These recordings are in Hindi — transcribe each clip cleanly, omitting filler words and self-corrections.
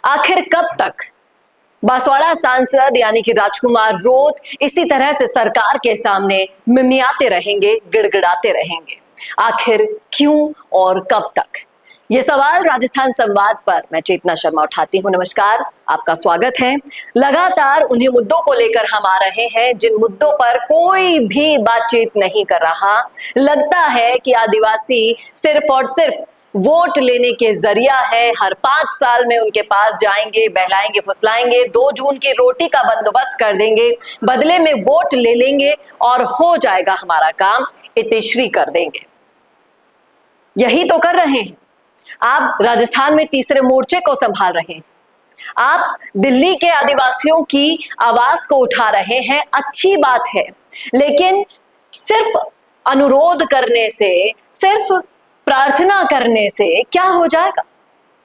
आखिर कब तक बांसवाड़ा सांसद यानी कि राजकुमार रोत इसी तरह से सरकार के सामने मिमियाते रहेंगे, गिड़गिड़ाते रहेंगे? आखिर क्यों और कब तक? ये सवाल राजस्थान संवाद पर मैं चेतना शर्मा उठाती हूँ। नमस्कार, आपका स्वागत है। लगातार उन्हीं मुद्दों को लेकर हम आ रहे हैं जिन मुद्दों पर कोई भी बातचीत नहीं कर रहा। लगता है कि आदिवासी सिर्फ और सिर्फ वोट लेने के जरिया है। हर 5 साल में उनके पास जाएंगे, बहलाएंगे, फुसलाएंगे, 2 जून की रोटी का बंदोबस्त कर देंगे, बदले में वोट ले लेंगे और हो जाएगा हमारा काम, इतिश्री कर देंगे। यही तो कर रहे हैं। आप राजस्थान में तीसरे मोर्चे को संभाल रहे हैं। आप दिल्ली के आदिवासियों की आवाज को उठा रहे हैं, अच्छी बात है, लेकिन सिर्फ अनुरोध करने से, सिर्फ प्रार्थना करने से क्या हो जाएगा?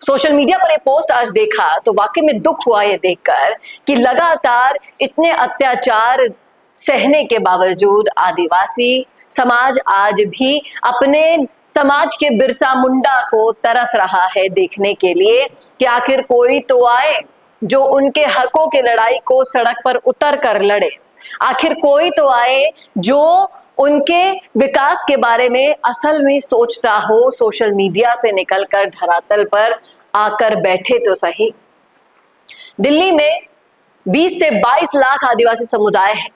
सोशल मीडिया पर एक पोस्ट आज देखा तो वाकई में दुख हुआ ये देखकर कि लगातार इतने अत्याचार सहने के बावजूद आदिवासी समाज आज भी अपने समाज के बिरसा मुंडा को तरस रहा है देखने के लिए कि आखिर कोई तो आए जो उनके हकों की लड़ाई को सड़क पर उतर कर लड़े। आखिर कोई तो आए जो उनके विकास के बारे में असल में सोचता हो, सोशल मीडिया से निकलकर धरातल पर आकर बैठे तो सही। दिल्ली में 20 से 22 लाख आदिवासी समुदाय है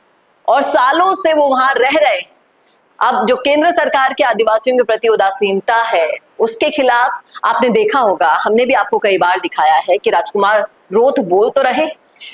और सालों से वो वहां रह रहे हैं। अब जो केंद्र सरकार के आदिवासियों के प्रति उदासीनता है उसके खिलाफ आपने देखा होगा, हमने भी आपको कई बार दिखाया है कि राजकुमार रोत बोल तो रहे,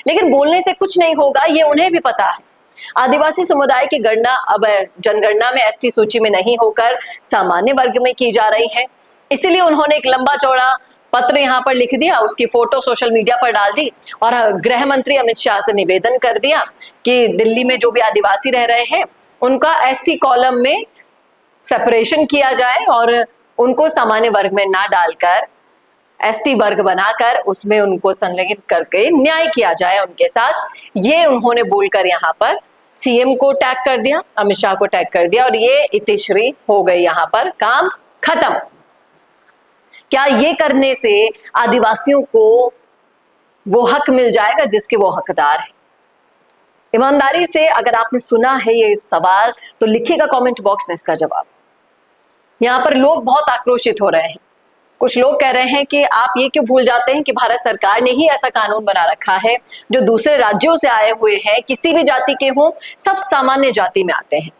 लेकिन बोलने से कुछ नहीं होगा, ये उन्हें भी पता है। आदिवासी समुदाय की गणना अब जनगणना में एसटी सूची में नहीं होकर सामान्य वर्ग में की जा रही है, इसीलिए उन्होंने एक लंबा चौड़ा पत्र यहाँ पर लिख दिया, उसकी फोटो सोशल मीडिया पर डाल दी और गृह मंत्री अमित शाह से निवेदन कर दिया कि दिल्ली में जो भी आदिवासी रह रहे हैं उनका एसटी कॉलम में सेपरेशन किया जाए और उनको सामान्य वर्ग में ना डालकर एसटी वर्ग बनाकर उसमें उनको संलग्नित करके न्याय किया जाए उनके साथ। ये उन्होंने बोलकर यहाँ पर सीएम को टैग कर दिया, अमित शाह को टैग कर दिया और ये इतिश्री हो गई, यहाँ पर काम खत्म। क्या ये करने से आदिवासियों को वो हक मिल जाएगा जिसके वो हकदार है? ईमानदारी से अगर आपने सुना है ये सवाल तो लिखिएगा कमेंट बॉक्स में इसका जवाब। यहाँ पर लोग बहुत आक्रोशित हो रहे हैं। कुछ लोग कह रहे हैं कि आप ये क्यों भूल जाते हैं कि भारत सरकार ने ही ऐसा कानून बना रखा है, जो दूसरे राज्यों से आए हुए हैं, किसी भी जाति के हों, सब सामान्य जाति में आते हैं।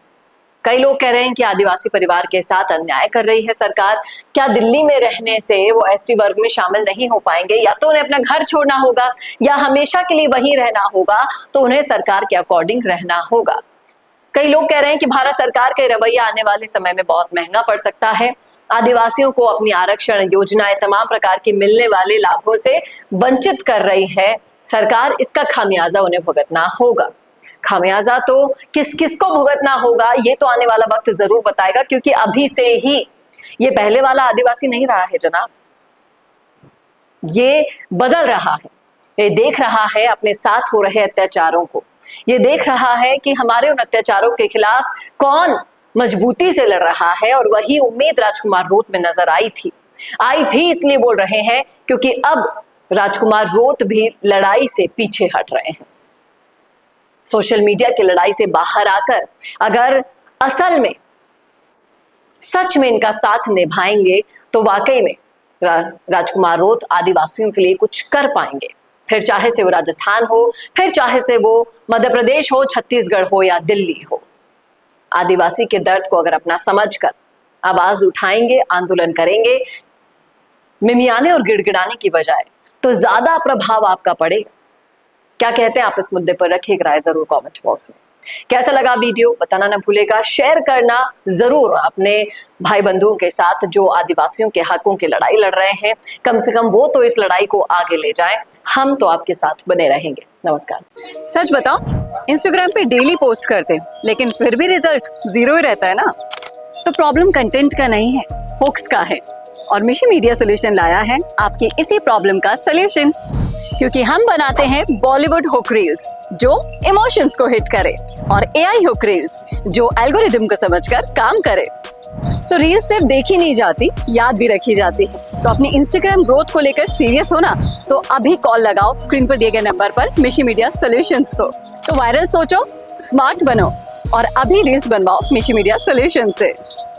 कई लोग कह रहे हैं कि आदिवासी परिवार के साथ अन्याय कर रही है सरकार। क्या दिल्ली में रहने से वो एसटी वर्ग में शामिल नहीं हो पाएंगे? या तो उन्हें अपना घर छोड़ना होगा या हमेशा के लिए वहीं रहना होगा, तो उन्हें सरकार के अकॉर्डिंग रहना होगा। कई लोग कह रहे हैं कि भारत सरकार का रवैया आने वाले समय में बहुत महंगा पड़ सकता है। आदिवासियों को अपनी आरक्षण योजनाएं, तमाम प्रकार के मिलने वाले लाभों से वंचित कर रही है सरकार। इसका खामियाजा उन्हें भुगतना होगा। खामियाजा तो किस किस को भुगतना होगा ये तो आने वाला वक्त जरूर बताएगा, क्योंकि अभी से ही ये पहले वाला आदिवासी नहीं रहा है जनाब। ये बदल रहा है, ये देख रहा है अपने साथ हो रहे अत्याचारों को, ये देख रहा है कि हमारे उन अत्याचारों के खिलाफ कौन मजबूती से लड़ रहा है। और वही उम्मीद राजकुमार रोत में नजर आई थी इसलिए बोल रहे हैं क्योंकि अब राजकुमार रोत भी लड़ाई से पीछे हट रहे हैं। सोशल मीडिया की लड़ाई से बाहर आकर अगर असल में सच में इनका साथ निभाएंगे तो वाकई में राजकुमार रोत आदिवासियों के लिए कुछ कर पाएंगे। फिर चाहे से वो राजस्थान हो, फिर चाहे से वो मध्य प्रदेश हो, छत्तीसगढ़ हो या दिल्ली हो, आदिवासी के दर्द को अगर अपना समझकर आवाज उठाएंगे, आंदोलन करेंगे, मिमियाने और गिड़गिड़ाने की बजाय, तो ज्यादा प्रभाव आपका पड़ेगा। क्या कहते हैं आप इस मुद्दे पर? रखिएगा राय जरूर कमेंट बॉक्स में। कैसा लगा वीडियो बताना ना भूलेगा, शेयर करना जरूर अपने भाई बंधुओं के साथ जो आदिवासियों के हकों की लड़ाई लड़ रहे हैं। कम से कम वो तो इस लड़ाई को आगे ले जाएं, हम तो आपके साथ बने रहेंगे। नमस्कार। सच बताओ, इंस्टाग्राम पे डेली पोस्ट करते हैं लेकिन फिर भी रिजल्ट 0 ही रहता है ना। तो प्रॉब्लम कंटेंट का नहीं है, होक्स का है। और मिशी मीडिया सोल्यूशन लाया है आपकी इसी प्रॉब्लम का सोल्यूशन, क्योंकि हम बनाते हैं बॉलीवुड हुक रील्स जो इमोशंस को हिट करे और एआई हुक रील्स जो एल्गोरिदम को समझकर काम करे। तो रील्स सिर्फ देखी नहीं जाती, याद भी रखी जाती है। तो अपनी इंस्टाग्राम ग्रोथ को लेकर सीरियस हो ना, तो अभी कॉल लगाओ स्क्रीन पर दिए गए नंबर पर मिशी मीडिया सॉल्यूशंस को। तो वायरल सोचो, स्मार्ट बनो और अभी रील्स बनवाओ मिशी मीडिया सॉल्यूशंस से।